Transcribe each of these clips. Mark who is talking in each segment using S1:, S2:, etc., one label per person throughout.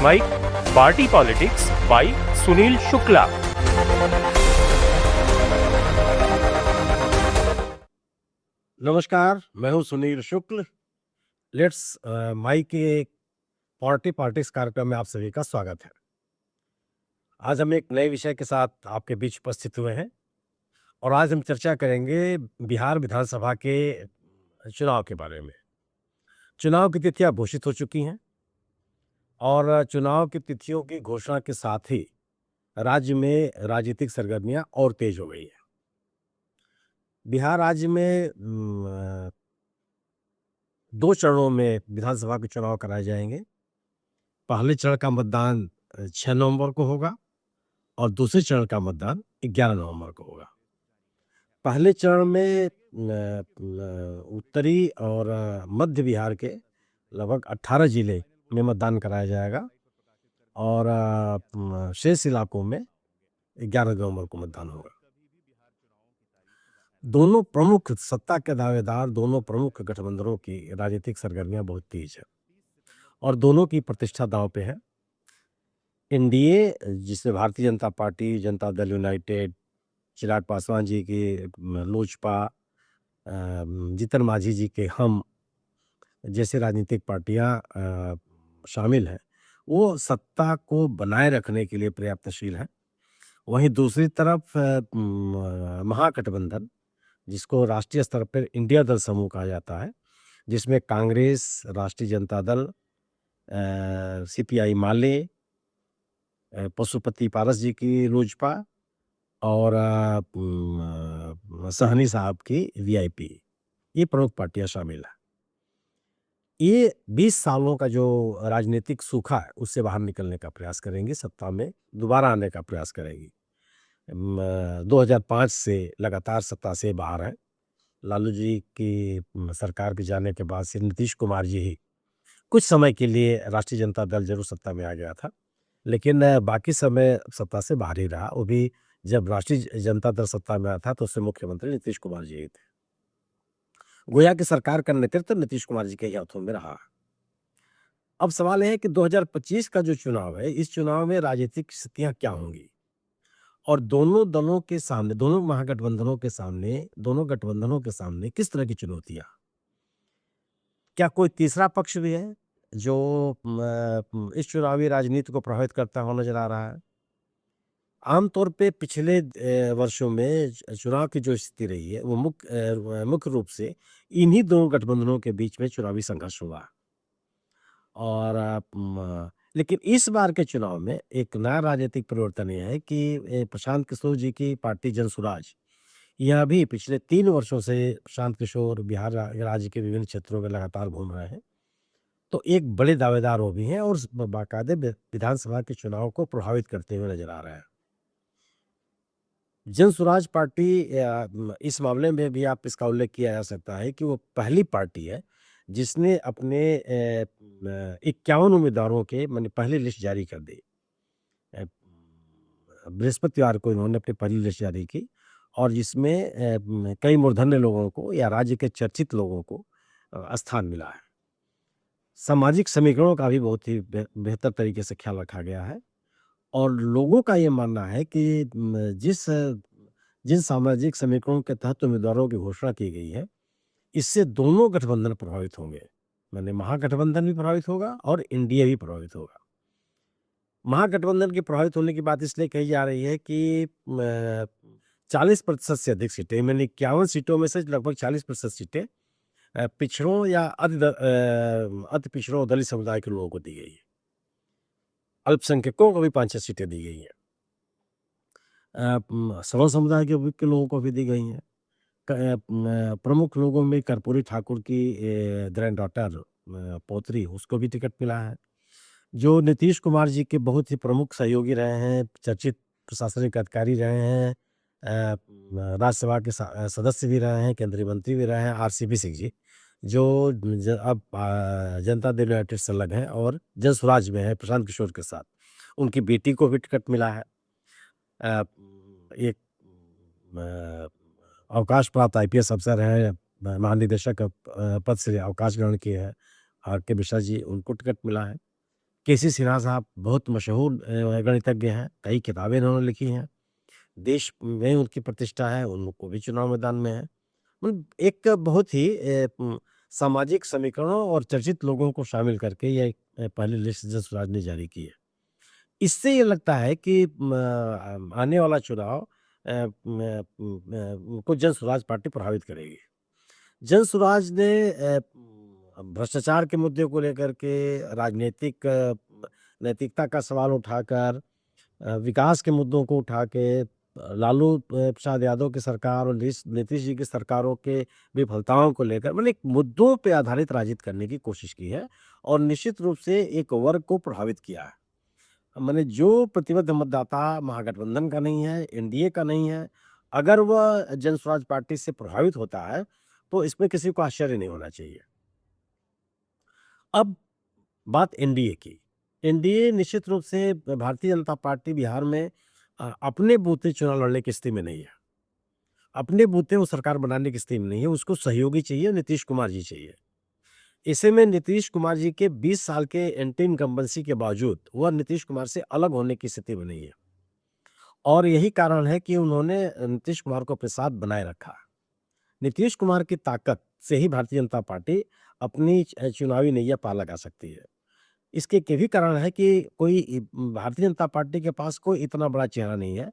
S1: Mic party politics by Sunil Shukla.
S2: नमस्कार, मैं हूं सुनील शुक्ल। लेट्स माई के पार्टी पॉलिटिक्स कार्यक्रम में आप सभी का स्वागत है। आज हम एक नए विषय के साथ आपके बीच उपस्थित हुए हैं और आज हम चर्चा करेंगे बिहार विधानसभा के चुनाव के बारे में। चुनाव की तिथियां घोषित हो चुकी हैं और चुनाव की तिथियों की घोषणा के साथ ही राज्य में राजनीतिक सरगर्मियां और तेज हो गई हैं। बिहार राज्य में 2 चरणों में विधानसभा के चुनाव कराए जाएंगे। पहले चरण का मतदान 6 नवंबर को होगा और दूसरे चरण का मतदान 11 नवंबर को होगा। पहले चरण में उत्तरी और मध्य बिहार के लगभग 18 जिले में मतदान कराया जाएगा और शेष इलाकों में 11 नवंबर को मतदान होगा। दोनों प्रमुख सत्ता के दावेदार, दोनों प्रमुख गठबंधनों की राजनीतिक सरगर्मियां बहुत तेज है और दोनों की प्रतिष्ठा दांव पे है। एनडीए, जिसमें भारतीय जनता पार्टी, जनता दल यूनाइटेड, चिराग पासवान जी की लोजपा, जीतन मांझी जी के हम जैसे राजनीतिक पार्टियां शामिल हैं, वो सत्ता को बनाए रखने के लिए प्रयत्नशील हैं। वहीं दूसरी तरफ महागठबंधन, जिसको राष्ट्रीय स्तर पर इंडिया दल समूह कहा जाता है, जिसमें कांग्रेस, राष्ट्रीय जनता दल, सीपीआई माले, पशुपति पारस जी की लोजपा और सहनी साहब की वीआईपी, ये प्रमुख पार्टियां शामिल हैं। ये 20 सालों का जो राजनीतिक सूखा है उससे बाहर निकलने का प्रयास करेंगी, सत्ता में दोबारा आने का प्रयास करेंगी। 2005 से लगातार सत्ता से बाहर है। लालू जी की सरकार के जाने के बाद से नीतीश कुमार जी ही कुछ समय के लिए राष्ट्रीय जनता दल जरूर सत्ता में आ गया था, लेकिन बाकी समय सत्ता से बाहर ही रहा। वो भी जब राष्ट्रीय जनता दल सत्ता में आया था तो उससे मुख्यमंत्री नीतीश कुमार जी ही थे। गोया की सरकार का नेतृत्व नीतीश कुमार जी के ही हाथों में रहा। अब सवाल यह है कि 2025 का जो चुनाव है, इस चुनाव में राजनीतिक स्थितियां क्या होंगी और दोनों दलों के सामने, दोनों महागठबंधनों के सामने, दोनों गठबंधनों के सामने किस तरह की चुनौतियां? क्या कोई तीसरा पक्ष भी है जो इस चुनावी राजनीति को प्रभावित करता हुआ नजर आ रहा है? आमतौर पे पिछले वर्षों में चुनाव की जो स्थिति रही है वो मुख्य रूप से इन्हीं दोनों गठबंधनों के बीच में चुनावी संघर्ष हुआ और लेकिन इस बार के चुनाव में एक नया राजनीतिक परिवर्तन यह है कि प्रशांत किशोर जी की पार्टी जनसुराज, यह भी पिछले 3 वर्षों से प्रशांत किशोर बिहार राज्य के विभिन्न क्षेत्रों में लगातार घूम रहे हैं, तो एक बड़े दावेदार वो भी हैं और बाकायदे विधानसभा के चुनाव को प्रभावित करते हुए नजर आ रहे हैं। जनसुराज पार्टी इस मामले में भी आप इसका उल्लेख किया जा सकता है कि वो पहली पार्टी है जिसने अपने 51 उम्मीदवारों के मैंने पहली लिस्ट जारी कर दी। बृहस्पतिवार को इन्होंने अपनी पहली लिस्ट जारी की और जिसमें कई मूर्धन्य लोगों को या राज्य के चर्चित लोगों को स्थान मिला है। सामाजिक समीकरणों का भी बहुत ही बेहतर तरीके से ख्याल रखा गया है और लोगों का ये मानना है कि जिन सामाजिक समीकरणों के तहत उम्मीदवारों की घोषणा की गई है, इससे दोनों गठबंधन प्रभावित होंगे। माने महागठबंधन भी प्रभावित होगा और एनडीए भी प्रभावित होगा। महागठबंधन के प्रभावित होने की बात इसलिए कही जा रही है कि 40% से अधिक सीटें, मैंने 51 सीटों में से लगभग 40% सीटें पिछड़ों या अति पिछड़ों दलित समुदाय के लोगों को दी गई है। अल्पसंख्यकों को भी 5-6 सीटें दी गई हैं। सवर्ण समुदाय के लोगों को भी दी गई हैं। प्रमुख लोगों में कर्पूरी ठाकुर की ग्रैंड डॉटर, पौत्री, उसको भी टिकट मिला है। जो नीतीश कुमार जी के बहुत ही प्रमुख सहयोगी रहे हैं, चर्चित प्रशासनिक अधिकारी रहे हैं, राज्यसभा के सदस्य भी रहे हैं, केंद्रीय मंत्री भी रहे हैं, आरसीपी सिंह जी, जो अब जनता दल यूनाइटेड से अलग हैं और जनसुराज में है प्रशांत किशोर के साथ। उनकी बेटी को भी टिकट मिला है। एक अवकाश प्राप्त आईपीएस अफसर हैं, महानिदेशक पद से अवकाश ग्रहण किए हैं, आर के मिश्रा जी, उनको टिकट मिला है। केसी सिन्हा साहब बहुत मशहूर गणितज्ञ हैं, कई किताबें इन्होंने लिखी हैं। देश में उनकी प्रतिष्ठा है, उनको भी चुनाव मैदान में है। मतलब एक बहुत ही सामाजिक समीकरणों और चर्चित लोगों को शामिल करके ये पहली लिस्ट जस स्वराज ने जारी की है। इससे ये लगता है कि आने वाला चुनाव को जन स्वराज पार्टी प्रभावित करेगी। जन स्वराज ने भ्रष्टाचार के मुद्दे को लेकर के राजनीतिक नैतिकता का सवाल उठाकर विकास के मुद्दों को उठा के लालू प्रसाद यादव की सरकार और नीतीश जी की सरकारों के विफलताओं को लेकर मतलब एक मुद्दों पे आधारित राजनीति करने की कोशिश की है और निश्चित रूप से एक वर्ग को प्रभावित किया है। मैंने जो प्रतिबद्ध मतदाता महागठबंधन का नहीं है, एनडीए का नहीं है, अगर वह जन स्वराज पार्टी से प्रभावित होता है, तो इसमें किसी को आश्चर्य नहीं होना चाहिए। अब बात एनडीए की। एनडीए निश्चित रूप से भारतीय जनता पार्टी बिहार में अपने बूते चुनाव लड़ने की स्थिति में नहीं है। अपने बूते वो सरकार बनाने की स्थिति में नहीं है, उसको सहयोगी चाहिए, नीतीश कुमार जी चाहिए। ऐसे में नीतीश कुमार जी के 20 साल के एंटी इनकम्बेंसी के बावजूद वह नीतीश कुमार से अलग होने की स्थिति में नहीं है और यही कारण है कि उन्होंने नीतीश कुमार को अपने साथ बनाए रखा। नीतीश कुमार की ताकत से ही भारतीय जनता पार्टी अपनी चुनावी नैया पार लगा सकती है। इसके एक ये भी कारण है कि कोई भारतीय जनता पार्टी के पास कोई इतना बड़ा चेहरा नहीं है,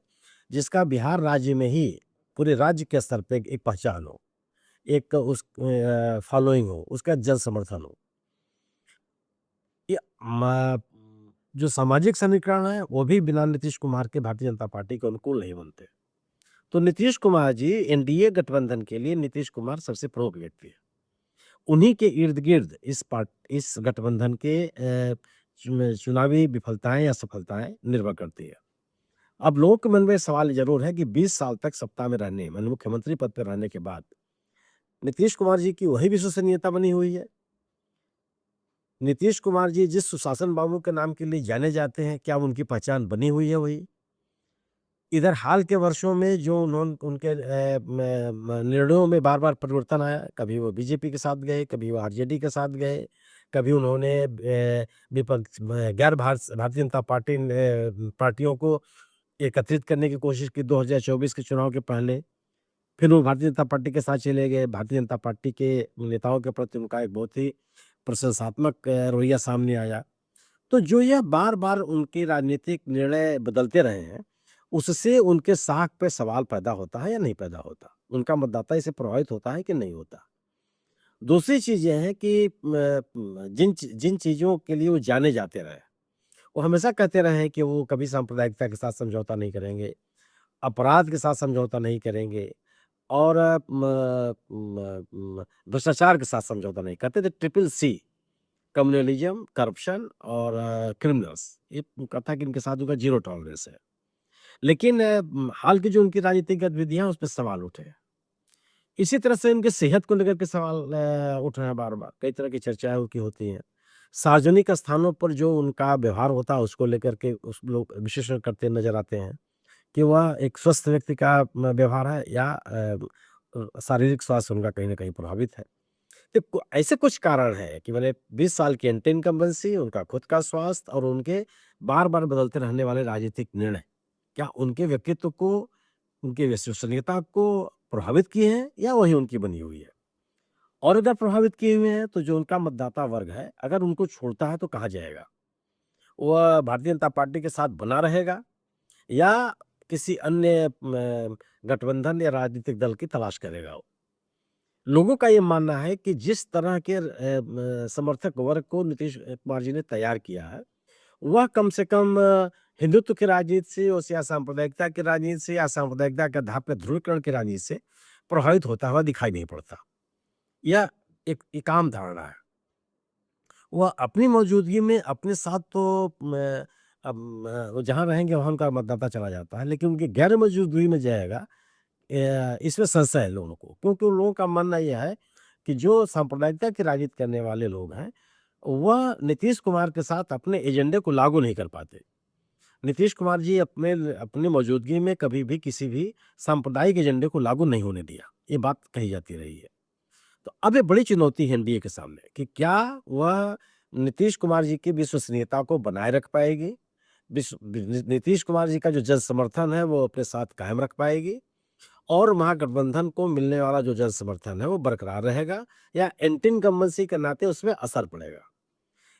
S2: जिसका बिहार राज्य में ही पूरे राज्य के स्तर पे एक पहचान हो, एक फॉलोइंग हो, उसका जन समर्थन हो। ये जो सामाजिक समीकरण है, वो भी बिना नीतीश कुमार के भारतीय जनता पार्टी के अनुकूल नहीं बनते। तो नीतीश कुमार जी एनडीए गठबंधन के लिए नीतीश कुमार सबसे प्रमुख व्यक्ति है। उन्हीं के इर्द-गिर्द इस गठबंधन के चुनावी विफलताएँ या सफलताएँ निर्भर करती है। अब लोगों के मन में सवाल ज़रूर है कि 20 साल तक सत्ता में रहने माने मुख्यमंत्री पद पे रहने के बाद नीतीश कुमार जी की वही विश्वसनीयता बनी हुई है। नीतीश कुमार जी जिस सुशासन बाबू के नाम के लिए जाने जाते हैं, क्या उनकी पहचान बनी हुई है वही? इधर हाल के वर्षों में जो उनके निर्णयों में बार-बार परिवर्तन आया, कभी वो बीजेपी के साथ गए, कभी वो आरजेडी के साथ गए, कभी उन्होंने विपक्ष में गैर भारतीय जनता पार्टियों को एकत्रित करने की कोशिश की 2024 के चुनाव के पहले। फिर वो भारतीय जनता पार्टी के साथ चले गए। भारतीय जनता पार्टी के नेताओं के प्रति उनका एक बहुत ही प्रशंसात्मक रवैया सामने आया। तो जो यह बार-बार उनके राजनीतिक निर्णय बदलते रहे हैं, उससे उनके साख पे सवाल पैदा होता है या नहीं पैदा होता? उनका मतदाता इससे प्रभावित होता है कि नहीं होता? दूसरी चीज़ ये है कि जिन चीज़ों के लिए वो जाने जाते रहे, वो हमेशा कहते रहे हैं कि वो कभी सांप्रदायिकता के साथ समझौता नहीं करेंगे, अपराध के साथ समझौता नहीं करेंगे और भ्रष्टाचार के साथ समझौता नहीं करते थे। ट्रिपल सी कम्युनलिज्म, करप्शन और क्रिमिनल्स ये कहा कि इनके साथ उनका ज़ीरो टॉलरेंस है। लेकिन हाल की जो उनकी राजनीतिक गतिविधियाँ हैं, उस पे सवाल उठे हैं। इसी तरह से इनकी सेहत को लेकर के सवाल उठ रहे हैं बार-बार, कई तरह की चर्चाएँ उनकी होती हैं। सार्वजनिक स्थानों पर जो उनका व्यवहार होता है, उसको लेकर के उस लोग विश्लेषण करते नज़र आते हैं कि वह एक स्वस्थ व्यक्ति का व्यवहार है या शारीरिक स्वास्थ्य उनका कहीं न कहीं प्रभावित है। तो ऐसे कुछ कारण हैं कि मैंने 20 साल की एंटी इनकम्बेंसी, उनका खुद का स्वास्थ्य और उनके बार-बार बदलते रहने वाले राजनीतिक निर्णय, क्या उनके व्यक्तित्व को, उनकी विश्वसनीयता को प्रभावित किए हैं या वही उनकी बनी हुई है? और अगर प्रभावित किए हुए हैं, तो जो उनका मतदाता वर्ग है, अगर उनको छोड़ता है तो कहाँ जाएगा? वह भारतीय जनता पार्टी के साथ बना रहेगा या किसी अन्य गठबंधन या राजनीतिक दल की तलाश करेगा वो? लोगों का ये मानना है कि जिस तरह के समर्थक वर्ग को नीतीश कुमार जी ने तैयार किया है, वह कम से कम हिंदुत्व की राजनीति से और या सांप्रदायिकता की राजनीति से या सांप्रदायिकता के आधार पर ध्रुवीकरण की राजनीति से प्रभावित होता हुआ दिखाई नहीं पड़ता। यह एक आम धारणा है। वह अपनी मौजूदगी में अपने साथ तो वो जहाँ रहेंगे वहाँ उनका मतदाता चला जाता है, लेकिन उनकी गैर मौजूदगी में जाएगा इसमें संशय है लोगों को, क्योंकि उन लोगों का मानना यह है कि जो सांप्रदायिकता की राजनीति करने वाले लोग हैं, वह नीतीश कुमार के साथ अपने एजेंडे को लागू नहीं कर पाते। नीतीश कुमार जी अपनी मौजूदगी में कभी भी किसी भी सांप्रदायिक एजेंडे को लागू नहीं होने दिया, ये बात कही जाती रही है। तो अब ये बड़ी चुनौती है एनडीए के सामने कि क्या वह नीतीश कुमार जी की विश्वसनीयता को बनाए रख पाएगी। नीतीश कुमार जी का जो जन समर्थन है वो अपने साथ कायम रख पाएगी और महागठबंधन को मिलने वाला जो जन समर्थन है वो बरकरार रहेगा या एंटी इनकम्बेंसी के नाते उसमें असर पड़ेगा।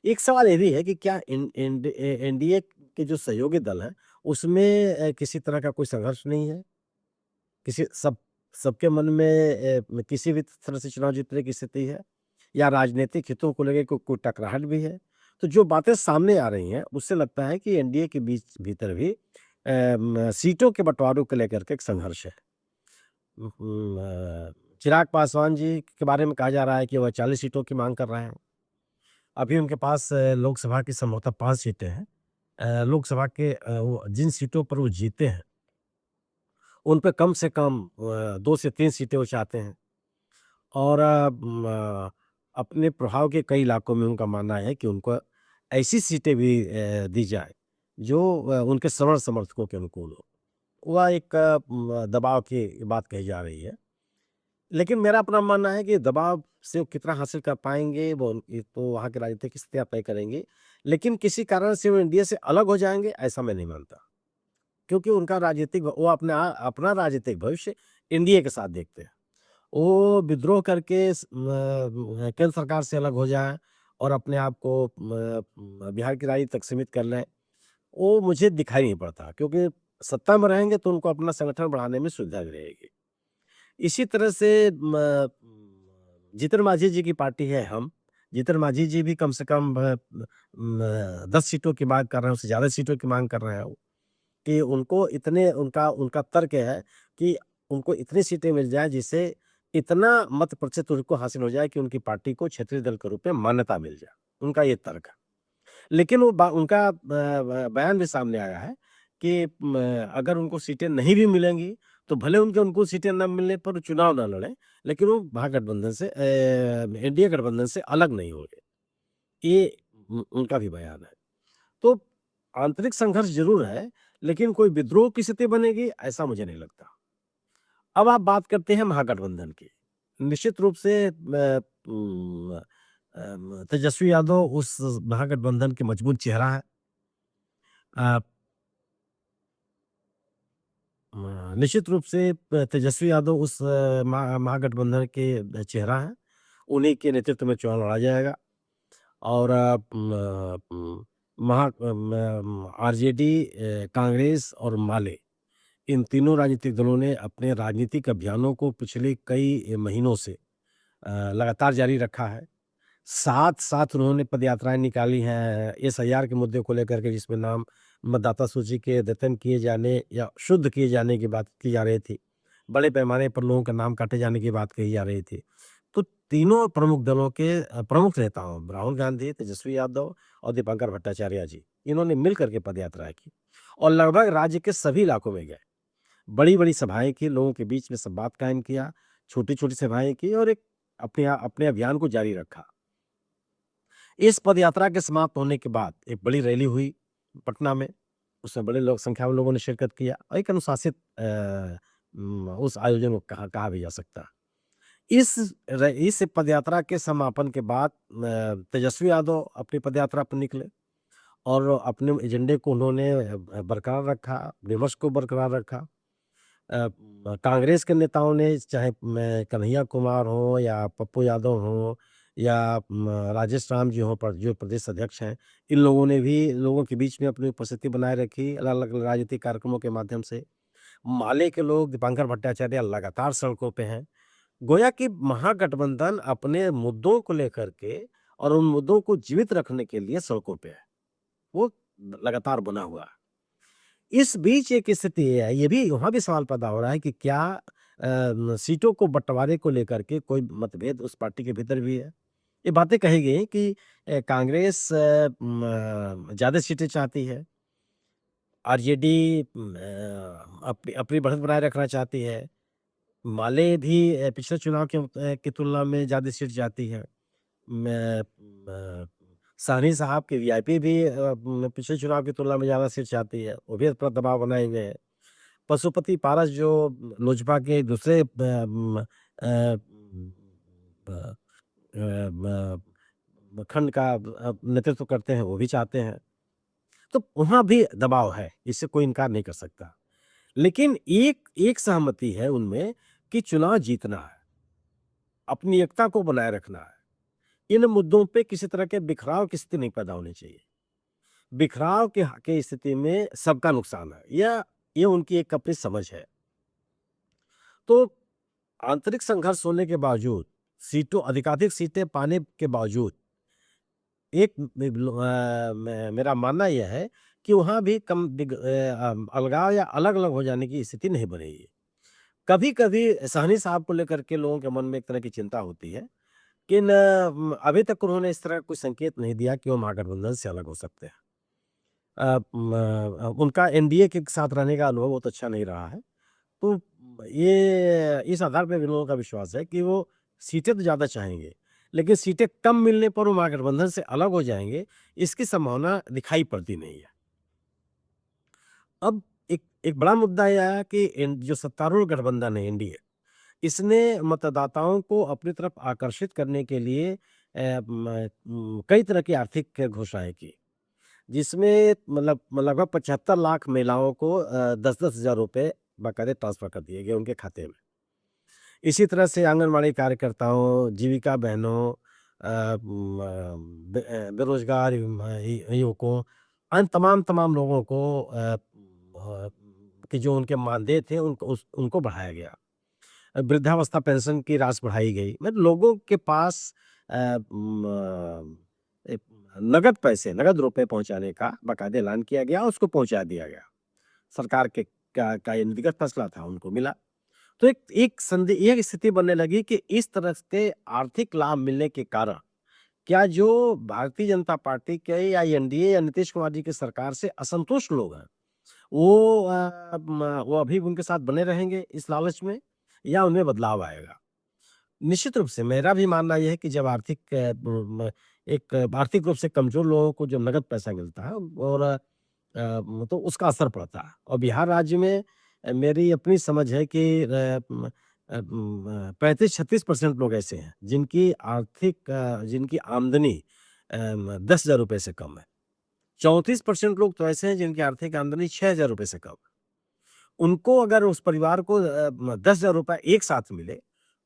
S2: एक सवाल ये भी है कि क्या एनडीए के जो सहयोगी दल हैं उसमें किसी तरह का कोई संघर्ष नहीं है? किसी सबके मन में किसी भी तरह से चुनाव जीतने की स्थिति है या राजनीतिक हितों को लेके कोई टकराहट भी है? तो जो बातें सामने आ रही हैं उससे लगता है कि एनडीए के बीच भीतर भी सीटों के बंटवारों को लेकर के एक संघर्ष है। चिराग पासवान जी के बारे में कहा जा रहा है कि वह 40 सीटों की मांग कर रहे हैं। अभी उनके पास लोकसभा की संभवतः 5 सीटें हैं। लोकसभा के वो जिन सीटों पर वो जीते हैं, उन पे कम से कम 2 से 3 सीटें वो चाहते हैं और अपने प्रभाव के कई इलाकों में उनका मानना है कि उनको ऐसी सीटें भी दी जाए, जो उनके सरल समर्थकों के अनुकूल हो। वह एक दबाव की बात कही जा रही है। लेकिन मेरा अपना मानना है कि दबाव से वो कितना हासिल कर पाएँगे वो ये तो वहाँ की राजनीतिक स्थितियाँ तय करेंगी। लेकिन किसी कारण से वो एनडीए से अलग हो जाएँगे ऐसा मैं नहीं मानता। क्योंकि उनका राजनीतिक वो अपना राजनीतिक भविष्य एनडीए के साथ देखते हैं। वो विद्रोह करके केंद्र सरकार से अलग हो जाएँ और अपने आप को बिहार की राजनीति तक सीमित कर लें, वो मुझे दिखाई नहीं पड़ता क्योंकि सत्ता में रहेंगे तो उनको अपना संगठन बढ़ाने में सुविधा भी रहेगी। इसी तरह से जीतन मांझी जी की पार्टी है हम। जीतन मांझी जी भी कम से कम 10 सीटों की माँग कर रहे हैं, उससे ज़्यादा सीटों की माँग कर रहे हैं वो, कि उनको इतने उनका उनका तर्क है कि उनको इतनी सीटें मिल जाएँ जिससे इतना मत प्रतिशत उनको हासिल हो जाए कि उनकी पार्टी को क्षेत्रीय दल के रूप में मान्यता मिल जाए। उनका ये तर्क है। लेकिन वो उनका बयान भी सामने आया है कि अगर उनको सीटें नहीं भी मिलेंगी तो भले उनको सीटें ना मिलने पर चुनाव ना लड़ें, लेकिन वो महागठबंधन से एनडीए गठबंधन से अलग नहीं होंगे। ये उनका भी बयान है। तो आंतरिक संघर्ष ज़रूर है, लेकिन कोई विद्रोह की स्थिति बनेगी ऐसा मुझे नहीं लगता। अब आप बात करते हैं महागठबंधन की। निश्चित रूप से तेजस्वी यादव उस महागठबंधन के मजबूत चेहरा है। अ, निश्चित रूप से तेजस्वी यादव उस महागठबंधन के चेहरा हैं। उन्हीं के नेतृत्व में चुनाव लड़ा जाएगा और आरजेडी, कांग्रेस और माले इन तीनों राजनीतिक दलों ने अपने राजनीतिक अभियानों को पिछले कई महीनों से लगातार जारी रखा है। साथ-साथ उन्होंने पदयात्राएँ निकाली हैं एसआईआर के मुद्दे को लेकर के जिसमें नाम मतदाता सूची के अद्यतन किए जाने या शुद्ध किए जाने की बात की जा रही थी। बड़े पैमाने पर लोगों का नाम काटे जाने की बात कही जा रही थी। तो तीनों प्रमुख दलों के प्रमुख नेताओं राहुल गांधी, तेजस्वी यादव और दीपंकर भट्टाचार्य जी, इन्होंने मिल कर के पदयात्राएँ की और लगभग राज्य के सभी इलाकों में गए। बड़ी-बड़ी सभाएँ की, लोगों के बीच में संवाद कायम किया, छोटी-छोटी सभाएँ की और एक अपने अभियान को जारी रखा। इस पदयात्रा के समाप्त होने के बाद एक बड़ी रैली हुई पटना में, उसमें बड़े लोग संख्या में लोगों ने शिरकत किया और एक अनुशासित उस आयोजन को कहा कहा भी जा सकता है। इस पदयात्रा के समापन के बाद तेजस्वी यादव अपनी पदयात्रा पर निकले और अपने एजेंडे को उन्होंने बरकरार रखा, विमर्श को बरकरार रखा। कांग्रेस के नेताओं ने चाहे कन्हैया कुमार हों या पप्पू यादव हों या राजेश राम जी हों पर जो प्रदेश अध्यक्ष हैं, इन लोगों ने भी लोगों के बीच में अपनी उपस्थिति बनाए रखी अलग-अलग राजनीतिक कार्यक्रमों के माध्यम से। माले के लोग दीपंकर भट्टाचार्य लगातार सड़कों पे हैं। गोया कि महागठबंधन अपने मुद्दों को लेकर के और उन मुद्दों को जीवित रखने के लिए सड़कों पे है। वो लगातार बना हुआ है। इस बीच एक स्थिति है, ये भी वहाँ भी सवाल पैदा हो रहा है कि क्या सीटों को बँटवारे को लेकर के कोई मतभेद उस पार्टी के भीतर भी है? ये बातें कही गई कि कांग्रेस ज़्यादा सीटें चाहती है, आरजेडी अपनी अपनी बढ़त बनाए रखना चाहती है, माले भी पिछले चुनाव की तुलना में ज़्यादा सीट चाहती है। मैं साहनी साहब के वीआईपी भी पिछले चुनाव की तुलना में ज़्यादा सीट चाहती है, वो भी अपना दबाव बनाए हुए है। पशुपति पारस जो लोजपा के दूसरे ब खंड का नेतृत्व करते हैं वो भी चाहते हैं। तो वहाँ भी दबाव है, इससे कोई इनकार नहीं कर सकता। लेकिन एक एक सहमति है उनमें कि चुनाव जीतना है, अपनी एकता को बनाए रखना है। इन मुद्दों पे किसी तरह के बिखराव की स्थिति नहीं पैदा होनी चाहिए। बिखराव के स्थिति में सबका नुकसान है। ये उनकी एक अपनी समझ है। तो आंतरिक संघर्ष होने के बावजूद, अधिकाधिक सीटें पाने के बावजूद एक मेरा मानना यह है कि वहाँ भी अलगाव या अलग-अलग हो जाने की स्थिति नहीं बनेगी। कभी-कभी सहनी साहब को लेकर के लोगों के मन में एक तरह की चिंता होती है, लेकिन अभी तक उन्होंने इस तरह कोई संकेत नहीं दिया कि वो महागठबंधन से अलग हो सकते हैं। उनका एनडीए के साथ रहने का अनुभव बहुत अच्छा नहीं रहा है। तो ये इस आधार पे भी लोगों का विश्वास है कि वो सीटें तो ज़्यादा चाहेंगे, लेकिन सीटें कम मिलने पर वो महागठबंधन से अलग हो जाएँगे, इसकी संभावना दिखाई पड़ती नहीं है। अब एक एक बड़ा मुद्दा यह है कि जो सत्तारूढ़ गठबंधन है एनडीए, इसने मतदाताओं को अपनी तरफ आकर्षित करने के लिए कई तरह की आर्थिक घोषणाएँ की, जिसमें मतलब लगभग 75 लाख महिलाओं को 10-10 हज़ार रुपए बाकायदे ट्रांसफ़र कर दिए गए उनके खाते में। इसी तरह से आंगनवाड़ी कार्यकर्ताओं, जीविका बहनों, बेरोज़गार युवकों, अन्य तमाम लोगों को कि जो उनके मानदेय थे उनको बढ़ाया गया। वृद्धावस्था पेंशन की राशि बढ़ाई गई। मतलब लोगों के पास एक नगद पैसे, नगद रुपए पहुँचाने का बाकायदे ऐलान किया गया, उसको पहुँचा दिया गया। सरकार के का ये नीतिगत फैसला था, उनको मिला। तो एक स्थिति बनने लगी कि इस तरह के आर्थिक लाभ मिलने के कारण क्या जो भारतीय जनता पार्टी के या एनडीए या नीतीश कुमार जी की सरकार से असंतुष्ट लोग हैं, वो अभी भी उनके साथ बने रहेंगे इस लालच में या उनमें बदलाव आएगा। निश्चित रूप से मेरा भी मानना ये है कि जब आर्थिक रूप से कमज़ोर लोगों को जब नगद पैसा मिलता है और तो उसका असर पड़ता है और बिहार राज्य में मेरी अपनी समझ है कि 35-36% लोग ऐसे हैं जिनकी आमदनी 10,000 रुपए से कम है। 34% लोग तो ऐसे हैं जिनकी आर्थिक आमदनी 6,000 रुपए से कम है। उनको अगर उस परिवार को 10,000 रुपए एक साथ मिले,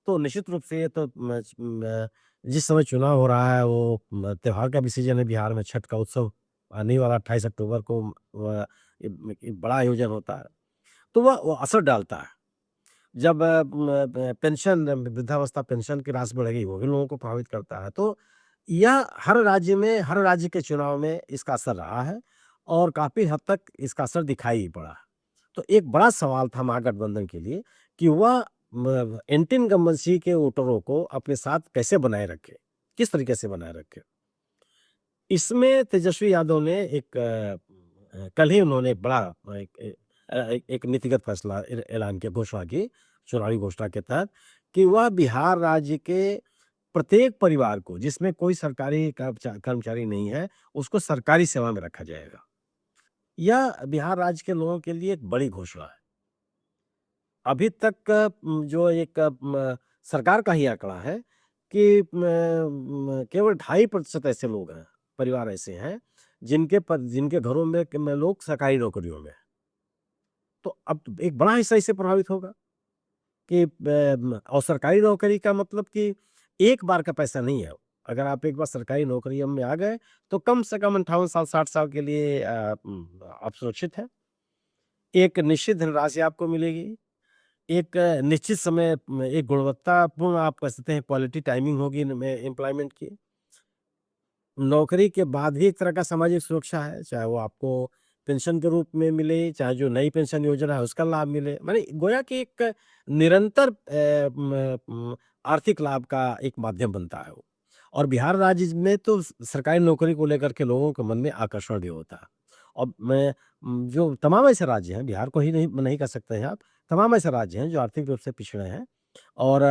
S2: तो निश्चित रूप से ये तो जिस समय चुनाव हो रहा है वो त्योहार का भी सीज़न है बिहार में, छठ का उत्सव आने वाला 28 अक्टूबर को एक बड़ा आयोजन होता है। तो वो असर डालता है। जब पेंशन वृद्धावस्था पेंशन की राशि बढ़ेगी, वो भी लोगों को प्रभावित करता है। तो यह हर राज्य के चुनाव में इसका असर रहा है और काफ़ी हद तक इसका असर दिखाई भी पड़ा है। तो एक बड़ा सवाल था महागठबंधन के लिए कि वह एंटी इनकम्बेंसी के वोटरों को अपने साथ कैसे बनाए रखे, किस तरीके से बनाए रखे। इसमें तेजस्वी यादव ने कल ही उन्होंने बड़ा एक नीतिगत फैसला ऐलान किया, घोषणा की, चुनावी घोषणा के तहत कि वह बिहार राज्य के प्रत्येक परिवार को जिसमें कोई सरकारी कर्मचारी नहीं है, उसको सरकारी सेवा में रखा जाएगा। यह बिहार राज्य के लोगों के लिए एक बड़ी घोषणा है। अभी तक जो सरकार का ही आंकड़ा है कि केवल 2.5% ऐसे लोग हैं, परिवार ऐसे हैं, जिनके घरों में लोग सरकारी नौकरियों में हैं। तो अब एक बड़ा हिस्सा इससे प्रभावित होगा कि और सरकारी नौकरी का मतलब कि एक बार का पैसा नहीं है। अगर आप एक बार सरकारी नौकरी में आ गए, तो कम से कम 58 साल, 60 साल के लिए आप सुरक्षित हैं। एक निश्चित धनराशि आपको मिलेगी। एक निश्चित समय में एक गुणवत्तापूर्ण आप कह सकते हैं क्वालिटी टाइमिंग होगी में एम्प्लॉयमेंट की। नौकरी के बाद भी एक तरह का सामाजिक सुरक्षा है, चाहे वो आपको पेंशन के रूप में मिले, चाहे जो नई पेंशन योजना है उसका लाभ मिले। माने गोया कि एक निरंतर आर्थिक लाभ का एक माध्यम बनता है वो। और बिहार राज्य में तो सरकारी नौकरी को लेकर के लोगों के मन में आकर्षण भी होता है। और जो तमाम ऐसे राज्य हैं, बिहार को ही नहीं नहीं कह सकते हैं आप, तमाम ऐसे राज्य हैं जो आर्थिक रूप से पिछड़े हैं और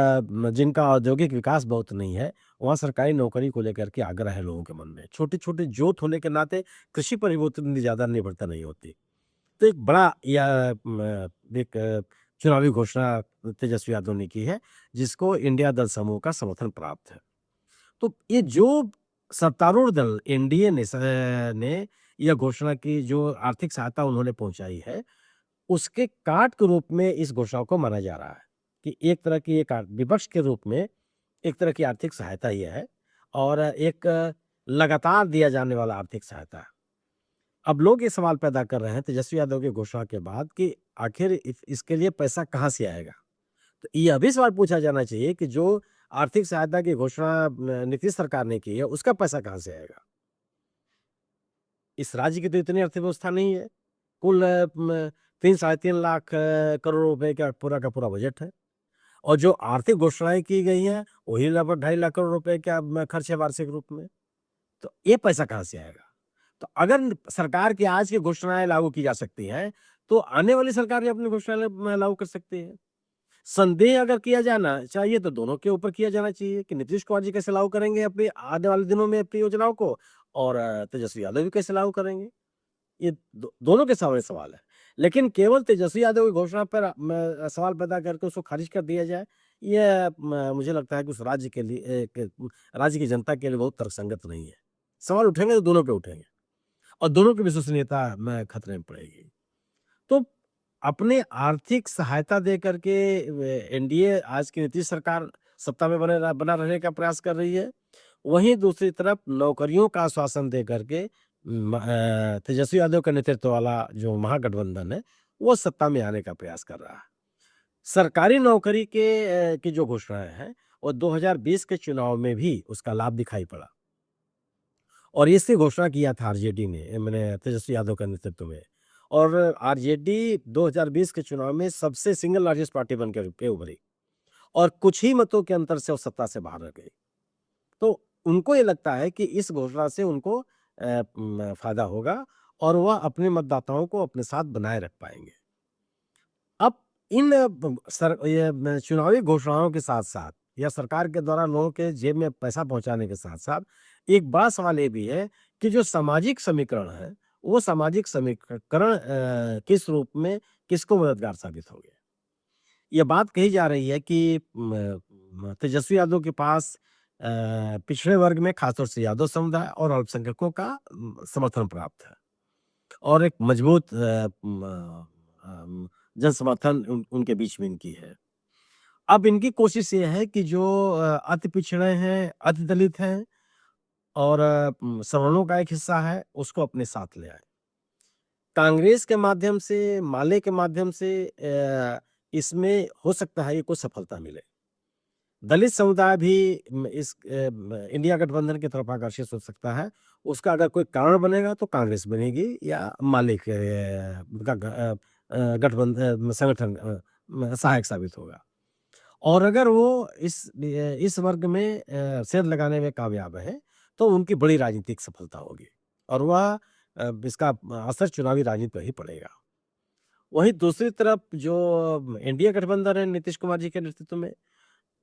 S2: जिनका औद्योगिक विकास बहुत नहीं है, वहाँ सरकारी नौकरी को लेकर के आग्रह है लोगों के मन में। छोटे-छोटे जोत होने के नाते कृषि पर भी वो उतनी ज़्यादा निर्भरता नहीं होती। तो एक बड़ा चुनावी घोषणा तेजस्वी यादव ने की है, जिसको इंडिया दल समूह का समर्थन प्राप्त है। तो ये जो सत्तारूढ़ दल एनडीए ने यह घोषणा की, जो आर्थिक सहायता उन्होंने पहुँचाई है, उसके काट के रूप में इस घोषणा को माना जा रहा है कि एक तरह की एक विपक्ष के रूप में एक तरह की आर्थिक सहायता ये है और एक लगातार दिया जाने वाला आर्थिक सहायता है। अब लोग ये सवाल पैदा कर रहे हैं तेजस्वी यादव की घोषणा के बाद कि आखिर इसके लिए पैसा कहाँ से आएगा? तो यह भी सवाल पूछा जाना चाहिए कि जो आर्थिक सहायता की घोषणा नीतीश सरकार ने की है, उसका पैसा कहाँ से आएगा? इस राज्य की तो इतनी अर्थव्यवस्था नहीं है। कुल 3 साढ़े 3 लाख करोड़ रुपए का पूरा बजट है और जो आर्थिक घोषणाएँ की गई हैं, वही लगभग 2.5 लाख करोड़ रुपए का खर्च है वार्षिक रूप में। तो ये पैसा कहाँ से आएगा? तो अगर सरकार की आज की घोषणाएँ लागू की जा सकती हैं, तो आने वाली सरकार भी अपनी घोषणाएँ लागू कर सकती है। संदेह अगर किया जाना चाहिए तो दोनों के ऊपर किया जाना चाहिए कि नीतीश कुमार जी कैसे लागू करेंगे अपनी आने वाले दिनों में अपनी योजनाओं को और तेजस्वी यादव भी कैसे लागू करेंगे। ये दोनों के सामने सवाल है। लेकिन केवल तेजस्वी यादव की घोषणा पर सवाल पैदा करके उसको खारिज कर दिया जाए, ये मुझे लगता है कि उस राज्य के लिए राज्य की जनता के लिए बहुत तर्कसंगत नहीं है। सवाल उठेंगे तो दोनों पे उठेंगे और दोनों की विश्वसनीयता में खतरे में पड़ेगी। तो अपने आर्थिक सहायता दे करके एनडीए आज की नीतीश सरकार सत्ता में बना रहने का प्रयास कर रही है। वहीं दूसरी तरफ नौकरियों का आश्वासन दे करके तेजस्वी यादव का नेतृत्व वाला जो महागठबंधन है, वो सत्ता में आने का प्रयास कर रहा है। सरकारी नौकरी की जो घोषणाएँ हैं, वो 2020 के चुनाव में भी उसका लाभ दिखाई पड़ा और इससे घोषणा किया था आरजेडी ने, माने तेजस्वी यादव के नेतृत्व में और आरजेडी 2020 के चुनाव में सबसे सिंगल लार्जेस्ट पार्टी बन के उभरी और कुछ ही मतों के अंतर से वो सत्ता से बाहर रह गई। तो उनको ये लगता है कि इस घोषणा से उनको फ़ायदा होगा और वह अपने मतदाताओं को अपने साथ बनाए रख पाएँगे। अब इन चुनावी घोषणाओं के साथ-साथ या सरकार के द्वारा लोगों के जेब में पैसा पहुँचाने के साथ-साथ एक बड़ा सवाल ये भी है कि जो सामाजिक समीकरण है, वो सामाजिक समीकरण किस रूप में किसको मददगार साबित होंगे? ये बात कही जा रही है कि तेजस्वी यादव के पास पिछड़े वर्ग में खासतौर से यादव समुदाय और अल्पसंख्यकों का समर्थन प्राप्त है और एक मजबूत जन समर्थन उनके बीच में इनकी है। अब इनकी कोशिश ये है कि जो अति पिछड़े हैं, अति दलित हैं और सवर्णों का एक हिस्सा है, उसको अपने साथ ले आएँ। कांग्रेस के माध्यम से, माले के माध्यम से इसमें हो सकता है कि कुछ सफलता मिले। दलित समुदाय भी इंडिया गठबंधन की तरफ आकर्षित हो सकता है। उसका अगर कोई कारण बनेगा तो कांग्रेस बनेगी या माले के गठबंधन संगठन सहायक साबित होगा। और अगर वो इस वर्ग में सेंध लगाने में कामयाब है, तो उनकी बड़ी राजनीतिक सफलता होगी और वह इसका असर चुनावी राजनीति पे ही पड़ेगा। वहीं दूसरी तरफ जो एनडीए गठबंधन है नीतीश कुमार जी के नेतृत्व में,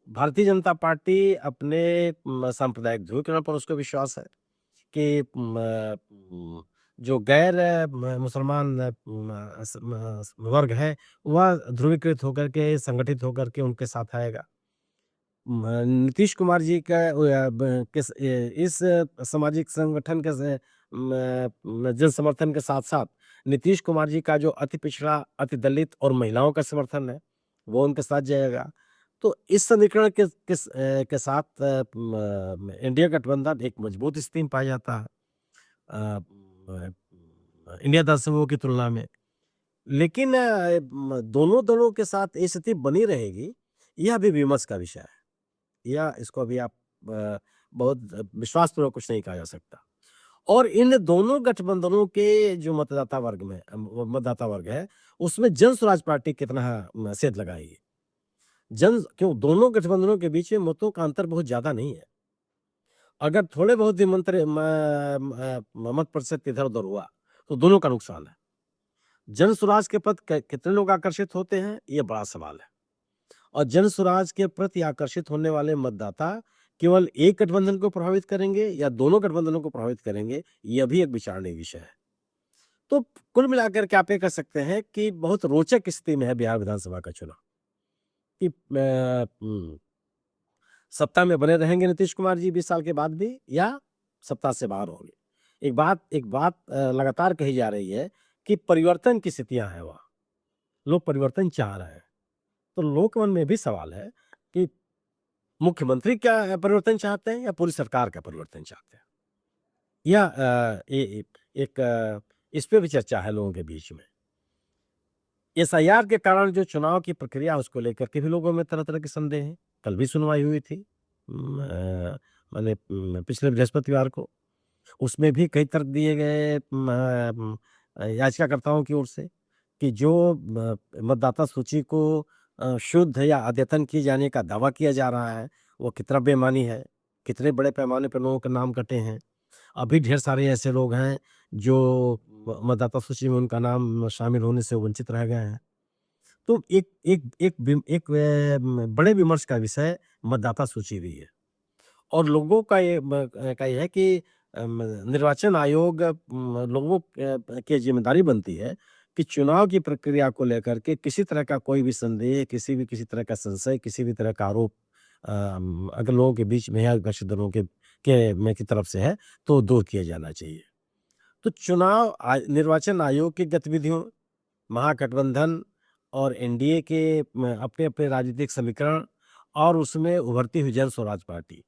S2: भारतीय जनता पार्टी अपने सांप्रदायिक ध्रुवीकरण पर उसको विश्वास है कि जो गैर मुसलमान वर्ग है, वह ध्रुवीकृत होकर के, संगठित होकर के उनके साथ आएगा। नीतीश कुमार जी का इस सामाजिक संगठन के जन समर्थन के साथ-साथ नीतीश कुमार जी का जो अति पिछड़ा, अति दलित और महिलाओं का समर्थन है, वो उनके साथ जाएगा। तो इस समीकरण के साथ इंडिया गठबंधन एक मजबूत स्थिति में पाया जाता है इंडिया दल समूह की तुलना में। लेकिन दोनों दलों के साथ ये स्थिति बनी रहेगी, यह अभी विमर्श का विषय है। या इसको अभी आप बहुत विश्वासपूर्वक कुछ नहीं कहा जा सकता। और इन दोनों गठबंधनों के जो मतदाता वर्ग है, उसमें जन स्वराज पार्टी कितना सेंध लगाएगी। क्यों दोनों गठबंधनों के बीच में मतों का अंतर बहुत ज़्यादा नहीं है। अगर थोड़े बहुत भी मत प्रतिशत इधर-उधर हुआ, तो दोनों का नुकसान है। जन स्वराज के प्रति कितने लोग आकर्षित होते हैं, ये बड़ा सवाल है। और जन स्वराज के प्रति आकर्षित होने वाले मतदाता केवल एक गठबंधन को प्रभावित करेंगे या दोनों गठबंधनों को प्रभावित करेंगे, यह भी एक विचारणीय विषय है। तो कुल मिलाकर के आप ये कह सकते हैं कि बहुत रोचक स्थिति में है बिहार विधानसभा का चुनाव कि सत्ता में बने रहेंगे नीतीश कुमार जी 20 साल के बाद भी या सत्ता से बाहर होंगे। एक बात लगातार कही जा रही है कि परिवर्तन की स्थितियां हैं वहाँ, लोग परिवर्तन चाह रहे हैं। तो लोगों के मन में भी सवाल है कि मुख्यमंत्री क्या परिवर्तन चाहते हैं या पूरी सरकार का परिवर्तन चाहते हैं, या इस पे भी चर्चा है लोगों के बीच में। एसआईआर के कारण जो चुनाव की प्रक्रिया है उसको लेकर के भी लोगों में तरह तरह के संदेह हैं। कल भी सुनवाई हुई थी माने पिछले बृहस्पतिवार को, उसमें भी कई तर्क दिए गए याचिकाकर्ताओं की ओर से कि जो मतदाता सूची को शुद्ध या अद्यतन किए जाने का दावा किया जा रहा है वो कितना बेईमानी है, कितने बड़े पैमाने पर लोगों के नाम कटे हैं। अभी ढेर सारे ऐसे लोग हैं जो मतदाता सूची में उनका नाम शामिल होने से वंचित रह गए हैं। तो एक बड़े विमर्श का विषय मतदाता सूची भी है और लोगों का ये है कि निर्वाचन आयोग लोगों की जिम्मेदारी बनती है कि चुनाव की प्रक्रिया को लेकर के किसी तरह का कोई भी संदेह, किसी तरह का संशय, किसी भी तरह का आरोप अगर लोगों के बीच में या विपक्षी दलों की तरफ से है तो दूर किया जाना चाहिए। तो निर्वाचन आयोग की गतिविधियों, महागठबंधन और एनडीए के अपने अपने राजनीतिक समीकरण और उसमें उभरती हुई जन स्वराज पार्टी,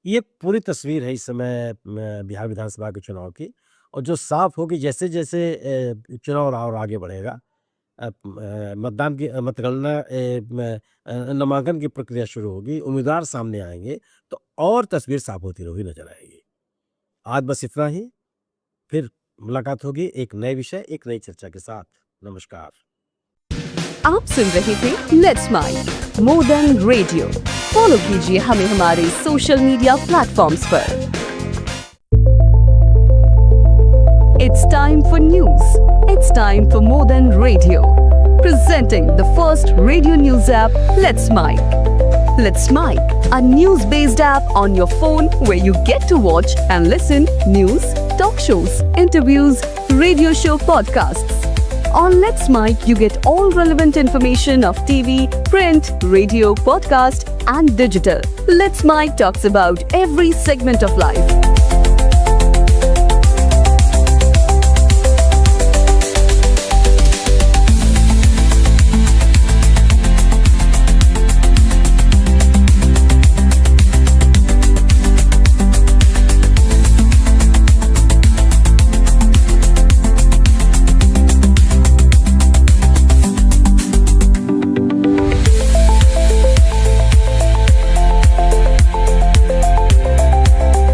S2: ये पूरी तस्वीर है इस समय बिहार विधानसभा के चुनाव की। और जो साफ होगी जैसे जैसे चुनाव और आगे बढ़ेगा, मतगणना नामांकन की प्रक्रिया शुरू होगी, उम्मीदवार सामने आएंगे तो और तस्वीर साफ होती हुई नजर आएगी। आज बस इतना ही, फिर मुलाकात होगी एक नए विषय, एक नई चर्चा के साथ। नमस्कार।
S3: आप सुन रहे थे let's mind more than radio. Follow कीजिए हमें हमारे सोशल मीडिया प्लेटफॉर्म्स पर। It's time for news. It's time for more than radio. Presenting the first radio news app, Let's Mic. Let's Mic, a news-based app on your phone where you get to watch and listen news, talk shows, interviews, radio show podcasts. On Let's Mic, you get all relevant information of TV, print, radio, podcast, and digital. Let's Mic talks about every segment of life.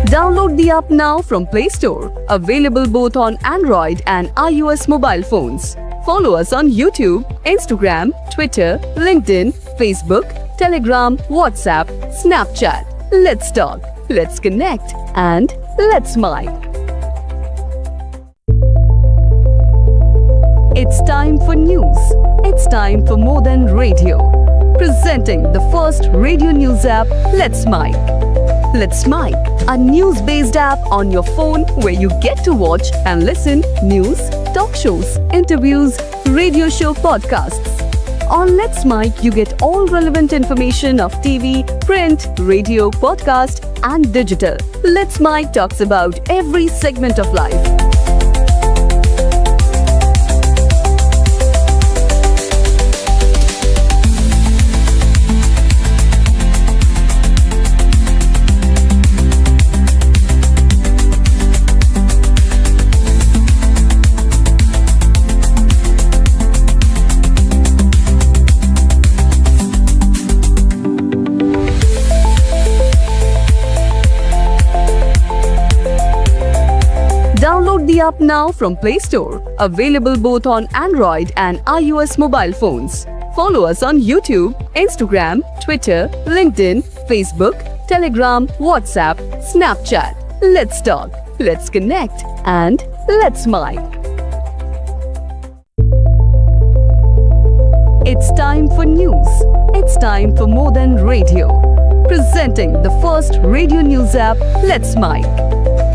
S3: Download the app now from Play Store. Available both on Android and iOS mobile phones. Follow us on YouTube, Instagram, Twitter, LinkedIn, Facebook, Telegram, WhatsApp, Snapchat. Let's talk, let's connect, and let's mic. It's time for news. It's time for more than radio. Presenting the first radio news app, Let's Mic. Let's Mic, a news-based app on your phone where you get to watch and listen news, talk shows, interviews, radio show podcasts. On Let's Mic, you get all relevant information of TV, print, radio, podcast, and digital. Let's Mic talks about every segment of life. Download the app now from Play Store. Available both on Android and iOS mobile phones. Follow us on YouTube, Instagram, Twitter, LinkedIn, Facebook, Telegram, WhatsApp, Snapchat. Let's talk, let's connect, and let's mic. It's time for news. It's time for more than radio. Presenting the first radio news app, Let's Mic.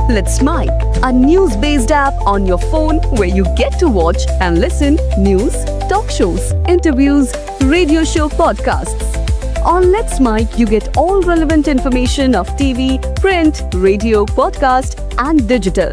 S3: Let's Mic, a news-based app on your phone where you get to watch and listen news, talk shows, interviews, radio show podcasts. On Let's Mic, you get all relevant information of TV, print, radio, podcast, and digital.